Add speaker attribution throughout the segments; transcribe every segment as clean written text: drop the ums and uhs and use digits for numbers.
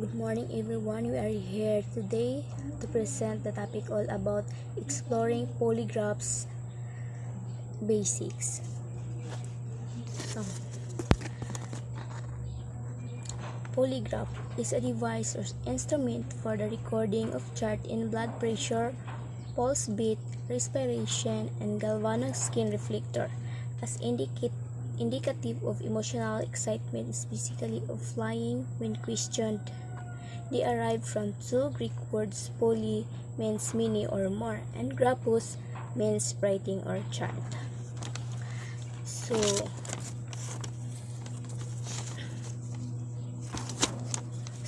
Speaker 1: Good morning everyone. We are here today to present the topic all about exploring polygraphs basics. So, polygraph is a device or instrument for the recording of chart in blood pressure, pulse beat, respiration, and galvanic skin reflector as indicative of emotional excitement, specifically of flying when questioned. They arrive from two Greek words: poly means many or more, and graphos means writing or chart.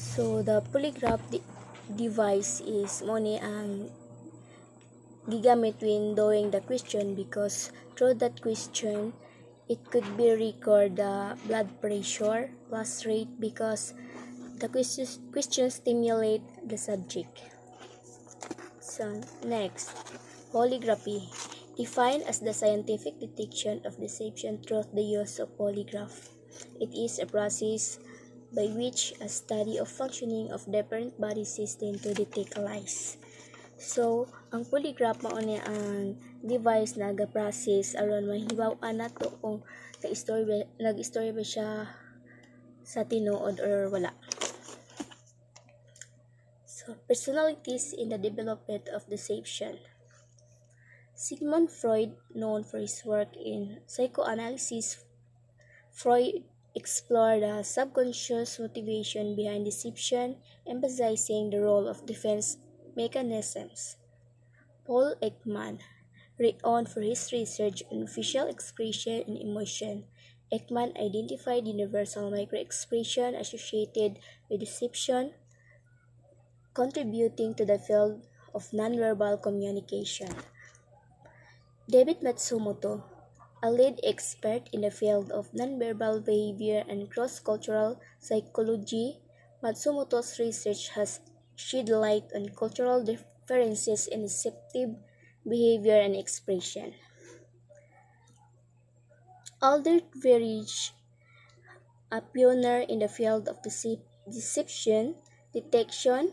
Speaker 1: So the polygraph device is moni ang gigamit when doing the question, because through that question it could be record the blood pressure, pulse rate, because the question stimulate the subject. So next, polygraphy, defined as the scientific detection of deception through the use of polygraph. It is a process by which a study of functioning of different body system to detect lies. So, ang polygraph mao ni ang device na ga-process aron mahibaw-an nato kung nag-istorya ba siya sa tinuod or wala. So, personalities in the development of deception. Sigmund Freud, known for his work in psychoanalysis, Freud explored the subconscious motivation behind deception, emphasizing the role of defense mechanisms. Paul Ekman, renowned for his research on facial expression and emotion, Ekman identified universal microexpression associated with deception, contributing to the field of nonverbal communication. David Matsumoto, a lead expert in the field of nonverbal behavior and cross-cultural psychology, Matsumoto's research has shed light on cultural differences in deceptive behavior and expression. Aldert Verige, a pioneer in the field of deception detection,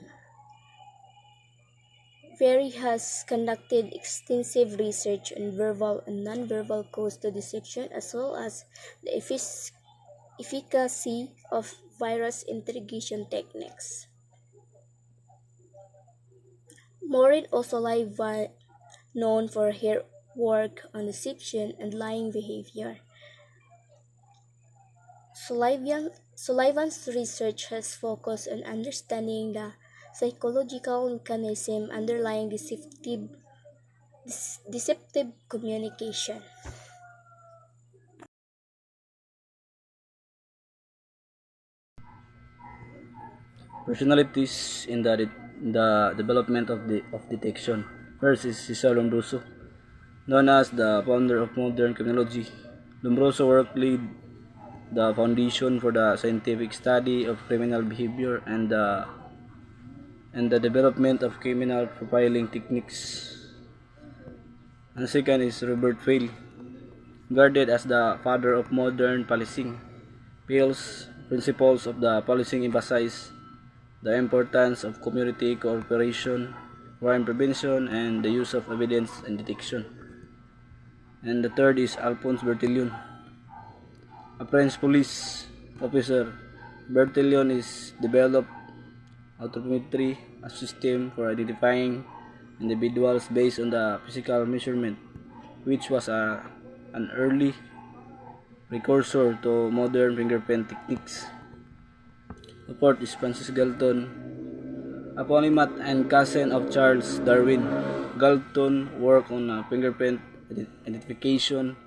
Speaker 1: Verige has conducted extensive research on verbal and nonverbal cues to deception, as well as the efficacy of virus interrogation techniques. Maureen O'Sullivan, known for her work on deception and lying behavior. Sullivan's research has focused on understanding the psychological mechanism underlying deceptive communication.
Speaker 2: Personalities in the development of detection. First is Cesar Lombroso, known as the founder of modern criminology. Lombroso work laid the foundation for the scientific study of criminal behavior and the development of criminal profiling techniques. And second is Robert Pale, regarded as the father of modern policing. Pale's principles of the policing emphasize the importance of community cooperation, crime prevention, and the use of evidence and detection. And the third is Alphonse Bertillon, a French police officer. Bertillon is developed autometry, a system for identifying individuals based on the physical measurement, which was an early precursor to modern fingerprint techniques. The fourth is Francis Galton, a polymath and cousin of Charles Darwin. Galton worked on fingerprint identification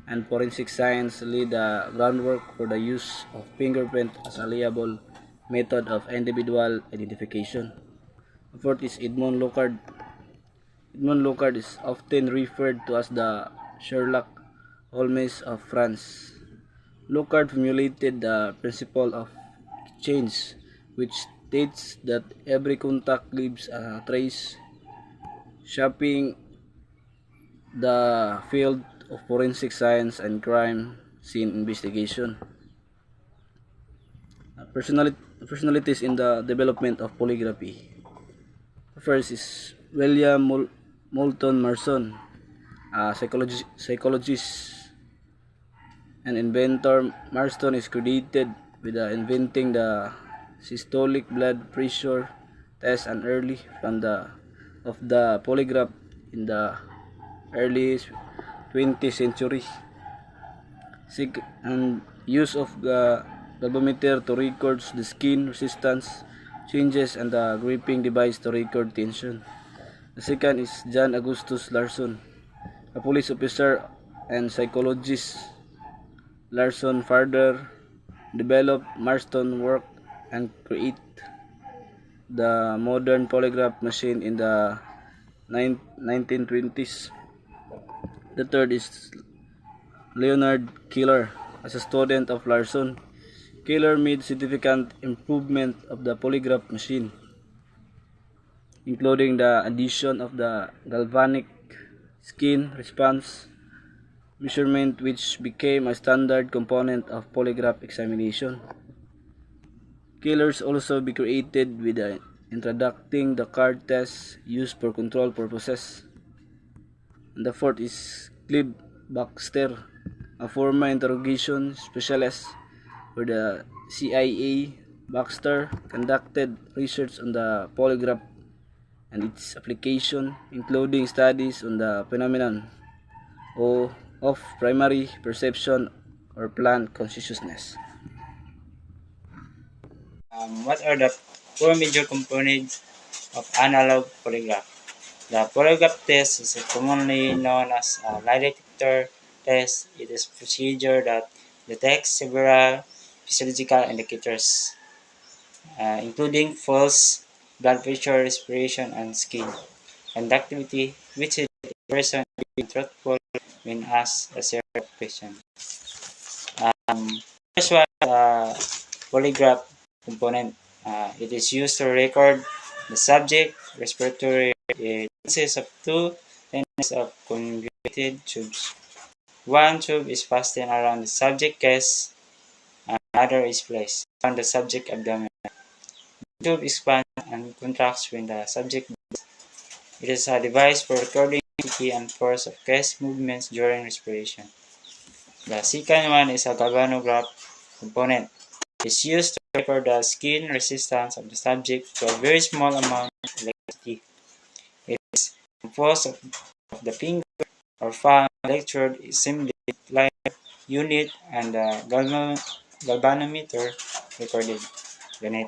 Speaker 2: and forensic science, laid the groundwork for the use of fingerprint as a reliable method of individual identification. The fourth is Edmond Locard. Edmond Locard is often referred to as the Sherlock Holmes of France. Locard formulated the principle of exchange, which states that every contact leaves a trace, shaping the field of forensic science and crime scene investigation. personalities in the development of polygraphy. First is William Moulton Marston, a psychologist and inventor. Marston is credited with inventing the systolic blood pressure test and early from the polygraph in the early 20th century. And use of the galvanometer to record the skin resistance changes and the gripping device to record tension. The second is John Augustus Larson, a police officer and psychologist. Larson further developed Marston work and create the modern polygraph machine in the 1920s. The third is Leonard Keeler. As a student of Larson, Keeler made significant improvement of the polygraph machine, including the addition of the galvanic skin response measurement, which became a standard component of polygraph examination. Killers also be created with introducing the card test used for control purposes. And the fourth is Clive Baxter, a former interrogation specialist for the CIA. Baxter conducted research on the polygraph and its application, including studies on the phenomenon of primary perception or plant consciousness.
Speaker 3: What are the four major components of analog polygraph? The polygraph test is commonly known as a lie detector test. It is a procedure that detects several physiological indicators, including pulse, blood pressure, respiration, and skin conductivity, which is a person being truthful when asked a series of questions. First one, polygraph component. It is used to record the subject respiratory. It consists of two lines of convoluted tubes. One tube is fastened around the subject chest and another is placed on the subject abdomen. The tube expands and contracts when the subject breathes. It is a device for recording intensity and force of chest movements during respiration. The second one is a galvanograph component. It is used to record the skin resistance of the subject to a very small amount of electricity. It is composed of the finger or thumb electrode assembly line unit and the galvanometer recorded unit.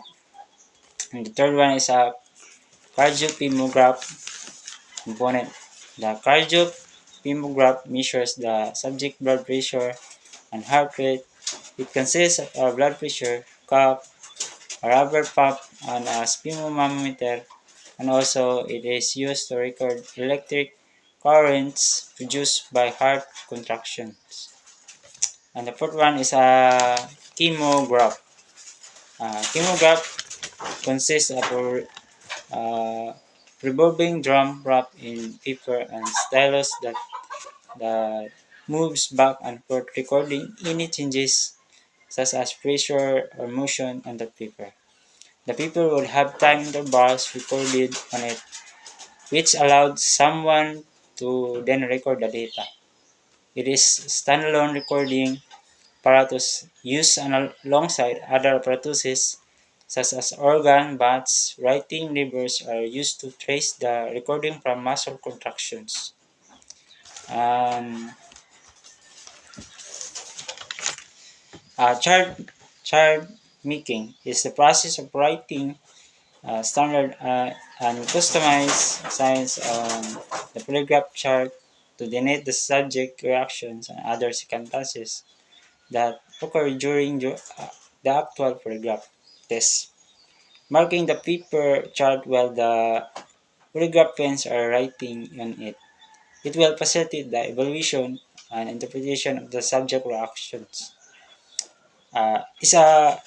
Speaker 3: And the third one is a cardiopulmonograph component. The cardiopulmonograph measures the subject blood pressure and heart rate. It consists of a blood pressure cuff, a rubber pump, and a sphygmomanometer, and also it is used to record electric currents produced by heart contractions. And the fourth one is a chemograph. Chemograph consists of a revolving drum wrapped in paper and stylus that moves back and forth, recording any changes such as pressure or motion on the paper. The paper would have time intervals recorded on it, which allowed someone to then record the data. It is standalone recording apparatus used alongside other apparatuses such as organ bats. Writing levers are used to trace the recording from muscle contractions. Um, chart making is the process of writing standard and customized signs on the polygraph chart to denote the subject reactions and other circumstances that occur during the actual polygraph test. Marking the paper chart while the polygraph pens are writing on it. It will facilitate the evaluation and interpretation of the subject reactions. It's a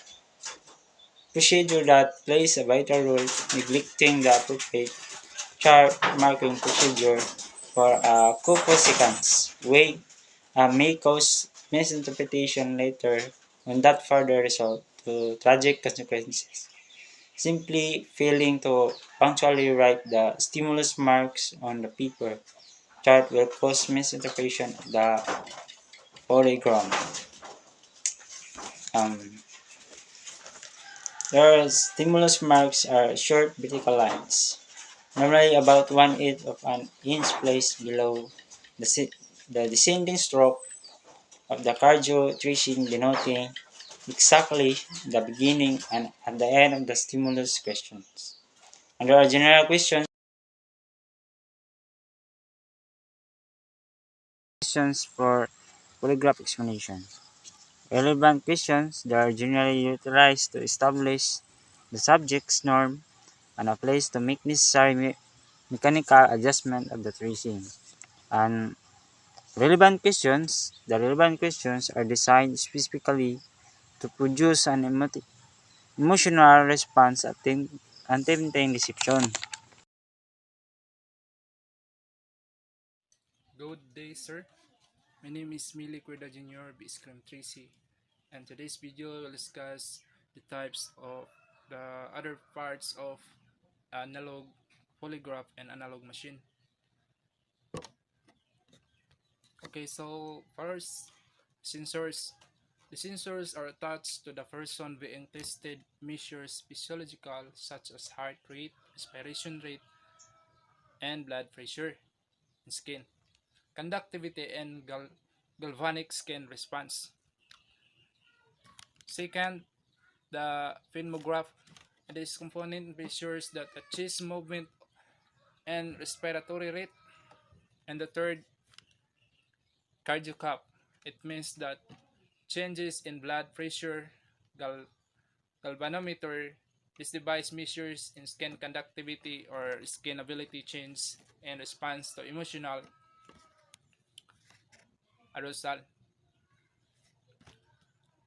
Speaker 3: procedure that plays a vital role. Neglecting the appropriate chart marking procedure for a couple seconds may cause misinterpretation later on that further result to tragic consequences. Simply failing to punctually write the stimulus marks on the paper chart will cause misinterpretation of the polygram. Um, the stimulus marks are short vertical lines, normally about 1/8 of an inch placed below the descending stroke of the cardio tracing, denoting exactly the beginning and at the end of the stimulus questions. Under our general questions for polygraph examination. Relevant questions that are generally utilized to establish the subject's norm and a place to make necessary mechanical adjustment of the tracing. And the relevant questions are designed specifically to produce an emotional response attempting deception.
Speaker 4: Good day, sir. My name is Mili Cuerda Jr. Biscrim Tracy, and today's video will discuss the types of the other parts of analog polygraph and analog machine. Okay, so first, sensors. The sensors are attached to the person being tested, measures physiological such as heart rate, respiration rate, and blood pressure in skin, conductivity, and galvanic skin response. Second, the phonograph. This component measures the chest movement and respiratory rate. And the third, cardiocap. It means that changes in blood pressure, galvanometer. This device measures in skin conductivity or skin ability change in response to emotional arousal.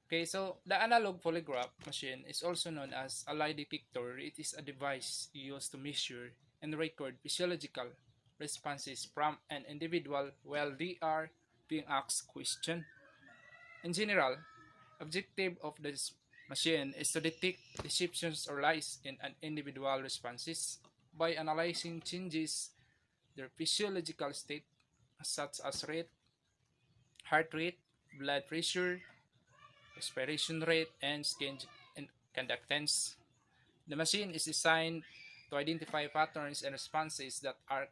Speaker 4: Okay, so the analog polygraph machine is also known as a lie detector. It is a device used to measure and record physiological responses from an individual while they are being asked question. In general, objective of this machine is to detect deceptions or lies in an individual responses by analyzing changes their physiological state such as heart rate, blood pressure, respiration rate, and skin conductance. The machine is designed to identify patterns and responses that are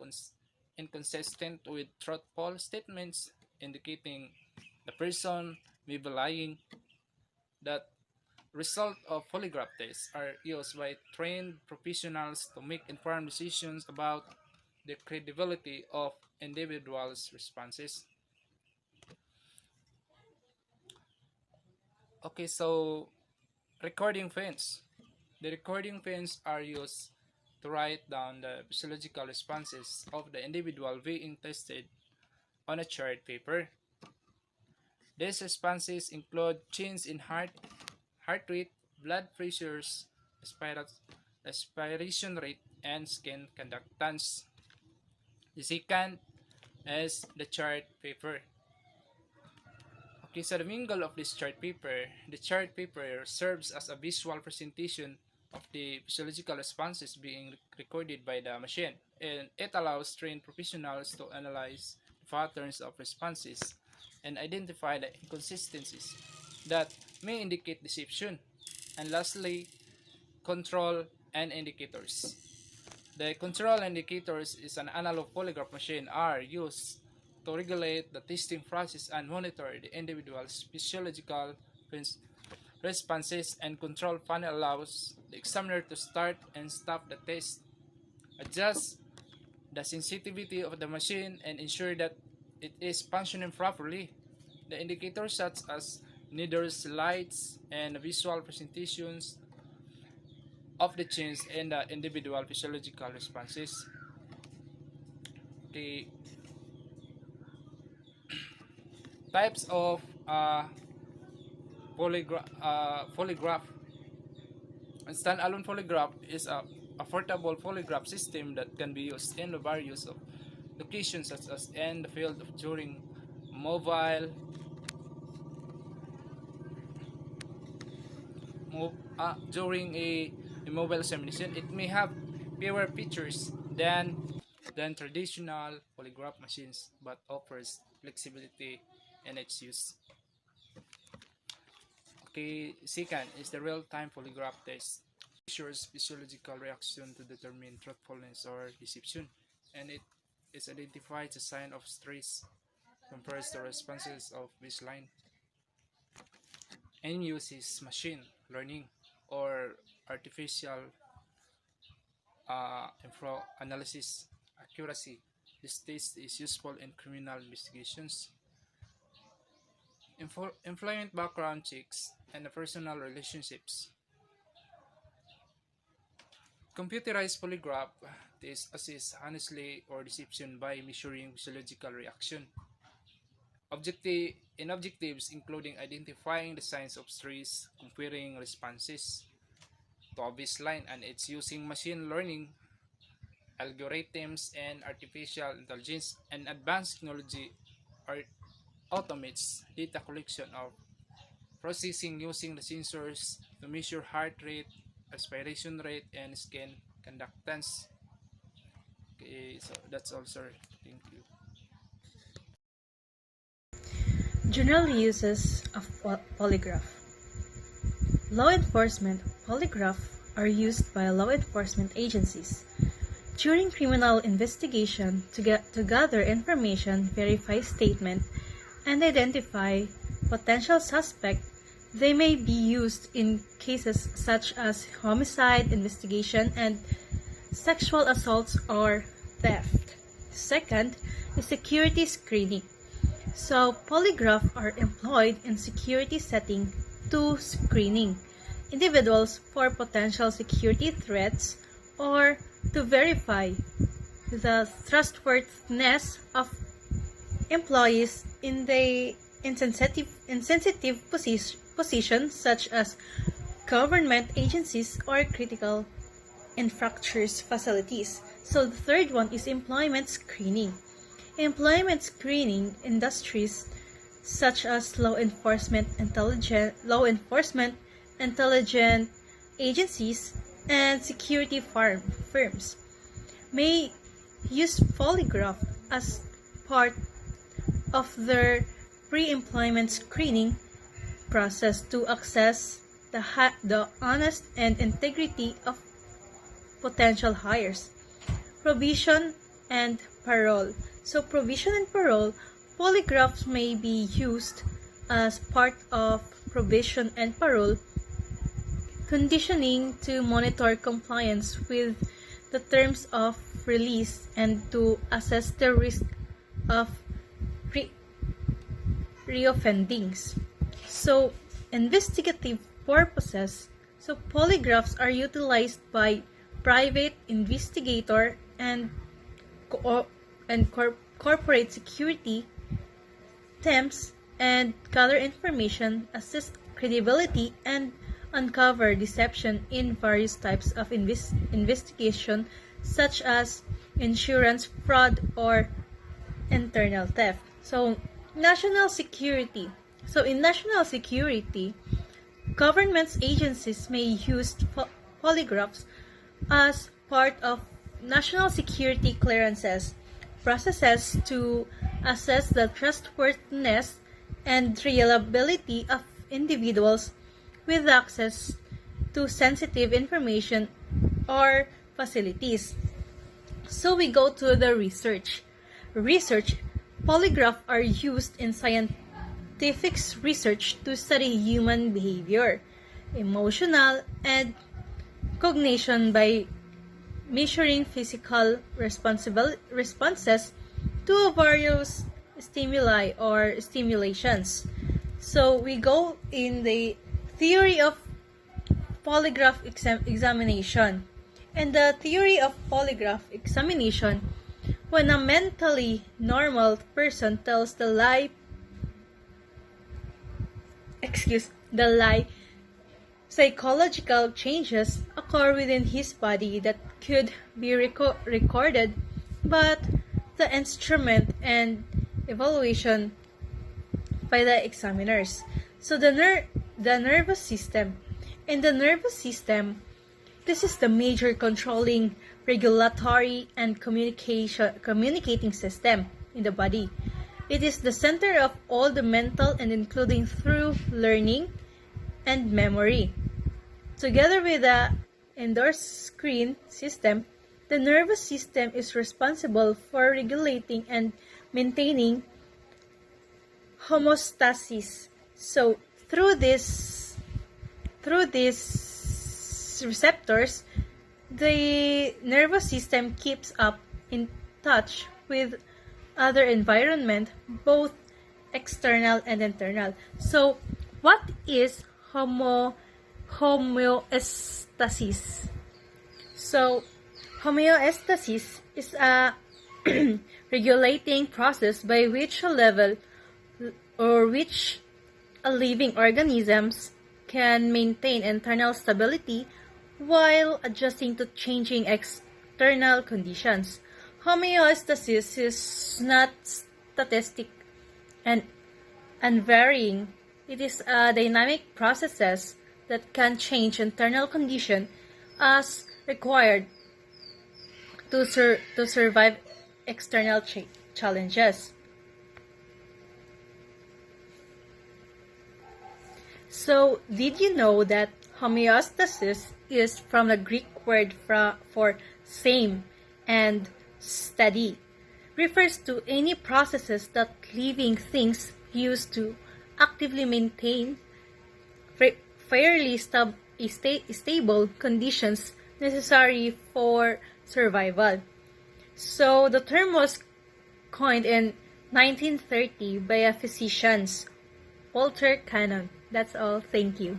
Speaker 4: inconsistent with truthful statements, indicating the person may be lying. That result of polygraph tests are used by trained professionals to make informed decisions about the credibility of individuals' responses. Okay, so recording pens. The recording pens are used to write down the physiological responses of the individual being tested on a chart paper. These responses include change in heart rate, blood pressures, respiration rate, and skin conductance. The second is the chart paper. Okay, so the main goal of this chart paper, the chart paper serves as a visual presentation of the physiological responses being recorded by the machine, and it allows trained professionals to analyze patterns of responses and identify the inconsistencies that may indicate deception. And lastly, control and indicators. The control indicators is an analog polygraph machine are used to regulate the testing process and monitor the individual's physiological responses, and control panel allows the examiner to start and stop the test, adjust the sensitivity of the machine, and ensure that it is functioning properly. The indicators such as needles, lights, and visual presentations of the change in the individual physiological responses. The types of polygraph. A standalone polygraph is a affordable polygraph system that can be used in various of locations such as in the field of during during a mobile examination, it may have fewer features than traditional polygraph machines, but offers flexibility in its use. Okay, second is the real-time polygraph test. Measures physiological reaction to determine truthfulness or deception, and it is identified as a sign of stress, compares the responses of baseline, and uses machine learning or artificial analysis accuracy. This test is useful in criminal investigations, employment background checks, and personal relationships. Computerized polygraph tests assess honesty or deception by measuring physiological reaction. Objectives including identifying the signs of stress, comparing responses to a baseline, and it's using machine learning algorithms and artificial intelligence, and advanced technology automates data collection of processing using the sensors to measure heart rate, respiration rate, and skin conductance. Okay, so that's all, sir. Thank you.
Speaker 5: General uses of polygraph. Law enforcement polygraph are used by law enforcement agencies during criminal investigation to gather information, verify statement, and identify potential suspect. They may be used in cases such as homicide investigation and sexual assaults or theft. Second is security screening. So polygraph are employed in security setting to screening individuals for potential security threats or to verify the trustworthiness of employees in sensitive positions such as government agencies or critical infrastructures facilities. So the third one is employment screening. Employment screening industries such as law enforcement intelligence agencies and security firms may use polygraph as part of their pre-employment screening process to assess the honest and integrity of potential hires. Probation and parole. So probation and parole, polygraphs may be used as part of probation and parole conditioning to monitor compliance with the terms of release and to assess the risk of reoffendings. So investigative purposes. So polygraphs are utilized by private investigator and corporate security teams and gather information, assess credibility, and uncover deception in various types of investigation such as insurance fraud or internal theft. So national security. So in national security, government agencies may use polygraphs as part of national security clearances processes to assess the trustworthiness and reliability of individuals with access to sensitive information or facilities. So we go to the research. Polygraph are used in scientific research to study human behavior, emotional, and cognition by measuring physical responses to various stimuli or stimulations. So we go in the theory of polygraph examination. And the theory of polygraph examination, when a mentally normal person tells the lie, psychological changes occur within his body that could be recorded, but the instrument and evaluation by the examiners. So the nervous system In the nervous system, this is the major controlling, regulatory, and communicating system in the body. It is the center of all the mental and including through learning and memory. Together with the endocrine system, the nervous system is responsible for regulating and maintaining homeostasis. So through these receptors, the nervous system keeps up in touch with other environment, both external and internal. So what is homeostasis? So homeostasis is a regulating process by which a living organisms can maintain internal stability while adjusting to changing external conditions. Homeostasis is not static and unvarying. It is a dynamic process that can change internal condition as required to survive external challenges. So, did you know that homeostasis is from the Greek word for same and steady? Refers to any processes that living things use to actively maintain fairly stable conditions necessary for survival. So the term was coined in 1930 by a physician, Walter Cannon. That's all. Thank you.